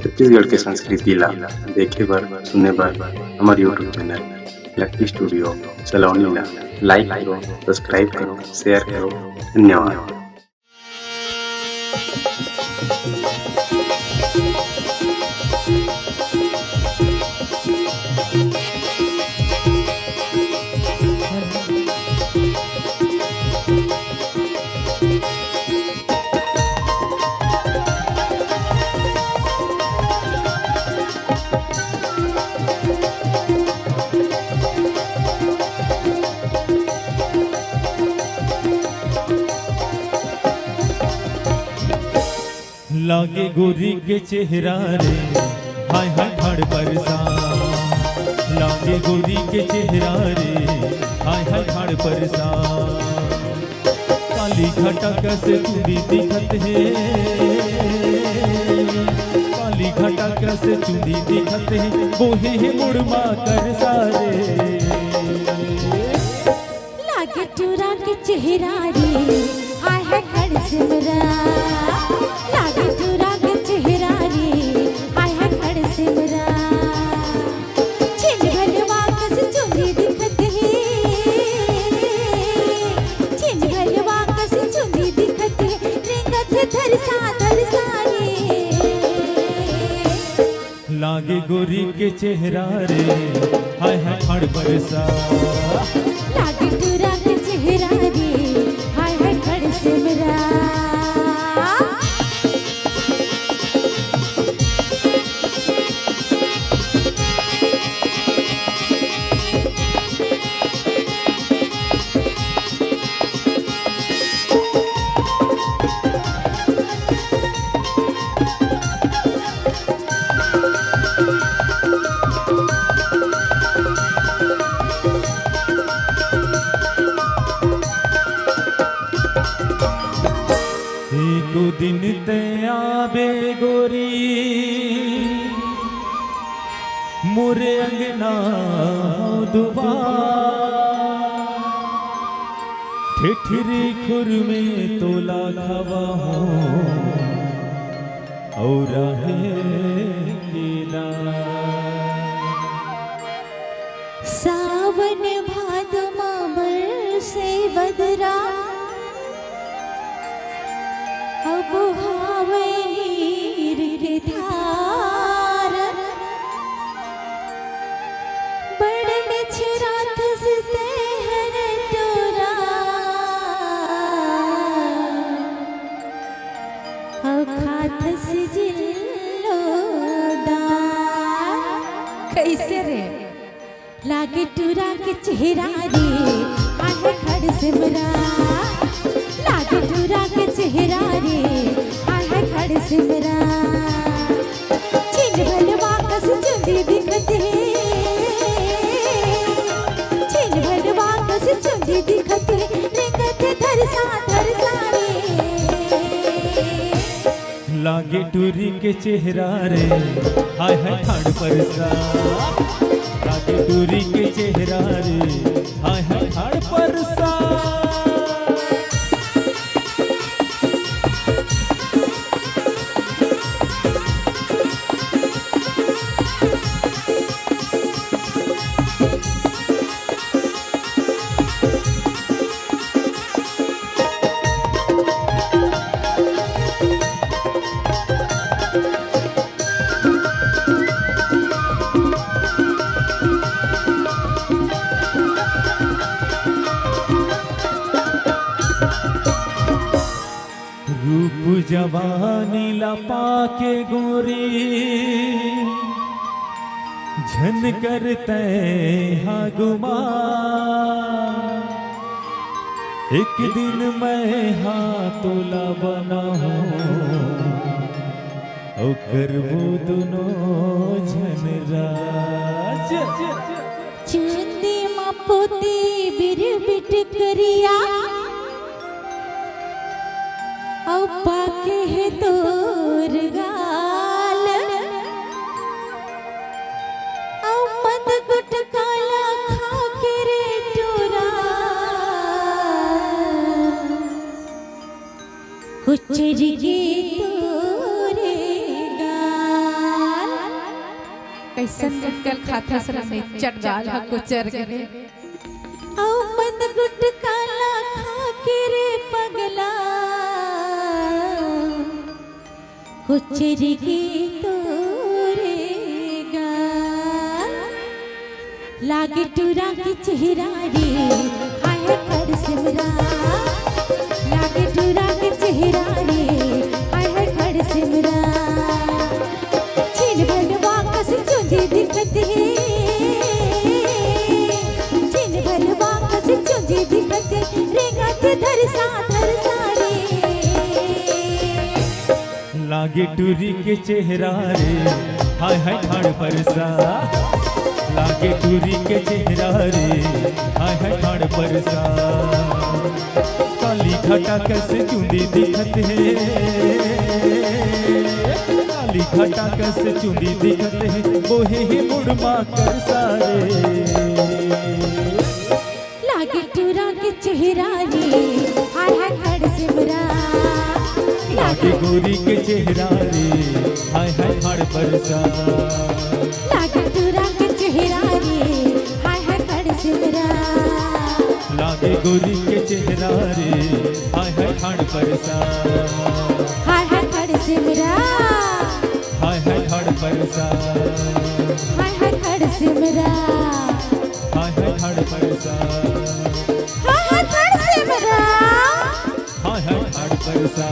छत्तीसगढ़ के संस्कृति ला देखे बर सुने बर हमर यूट्यूब चैनल लकी स्टूडियो सलोनी ला लाइक करो, सब्सक्राइब करो, शेयर करो। धन्यवाद। लागे गोरी के चेहरा रे हाय हाय धड़ बरसात। लागे गोरी के चेहरा रे हाय हाय धड़ बरसात। काली घटा कैसे चूड़ी दिखत है, काली घटा कैसे चूड़ी दिखत है, बोहे है मुड़मा कर सारे। लागे चूड़ा के चेहरा रे हाय हाय खड़ सिमरा। लागे चूड़ा के चेहरा रे हाय हाय खड़ सिमरा। छिन भलवा कस चुंदी दिखत है, छिन भलवा कस चुंदी दिखत है, रेंगत है धरसा रे। लागे गोरी के चेहरा रे हाय हाय खड़ बरसात। लागे चूड़ा के चेहरा रे हाय हाय खड़ सिमरा। एको दिन ते आबे गोरी मोरे अंगना दुबा। ठिठरी खुर में तोला खवा हो और सावन भादमा बरसे बदरा, अब हावे नीर के धार। बड़ बिछरा थसते हर टोरा, खाथस जिल्लो दार। कैसे रे लागे टूरा के चेहरा रे हाय खड़ सिमरा। लागे टूरा के चेहरा रे हाय हाय खड़ सिमरा। छिन भलवा कस चुंदी दिखत है, छिन भलवा कस चुंदी दिखत है, रेंगत है धरसा रे। लागे टूरी के चेहरा रे हाय हाय धड़ बरसात। लागे टूरी के चेहरा रे हाय हाय धड़ बरसात। रूप जवानी लपा के गोरी झन करते हाँ गुमा। एक दिन मैं हाँ तोला बना हूँ और करबो दोनों झन राज। चंदी मपोती बिर बिट करिया, औ पाके है तोर गाल। औ मद गुट काला खा के रे टोरा, कुचरी के तोरे गाल। कैसन कल खाता सरा में चटगाल हको चर गए औ मन गुटकाला खा के रे पगला कुचरी की तोरे गाल लागे टूरा के चेहरा रे हाय कर सिमरा लागे टूरा के चेहरा रे हाय कर सिमरा छिन भलवा कस चुंदी दिखत है छिन भलवा कस चुंदी दिखत रे गाथ धरसा रे लागे टूरी के चेहरा रे हाय हाय ठाड़ परसा लागे टूरी के चेहरा रे हाय हाय ठाड़ परसा काली घटा कैसे चुंदी दिखत है काली घटा कैसे चुंदी दिखत है बोहे ही मुड़मा कर सारे लागे टूरा के चेहरा रे हाय हाय खड़ सिमरा लागे गोरी के चेहरा रे हाय हाय ठाड़ परसा लागे टूरा के चेहरा रे हाय हाय खड़ सिमरा लागे गोरी के चेहरा रे हाय हाय ठाड़ परसा हाय हाय खड़ सिमरा हाय हाय ठाड़ परसा हाय हाय खड़ सिमरा हाय हाय ठाड़ परसा हाय हाय खड़ सिमरा हाय हाय ठाड़ परसा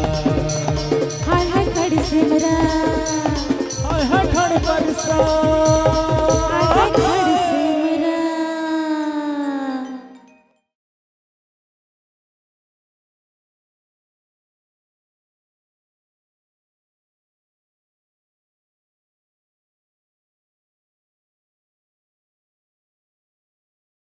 हाय हाय खड़ सिमरा हाय हाय ठाड़ परसा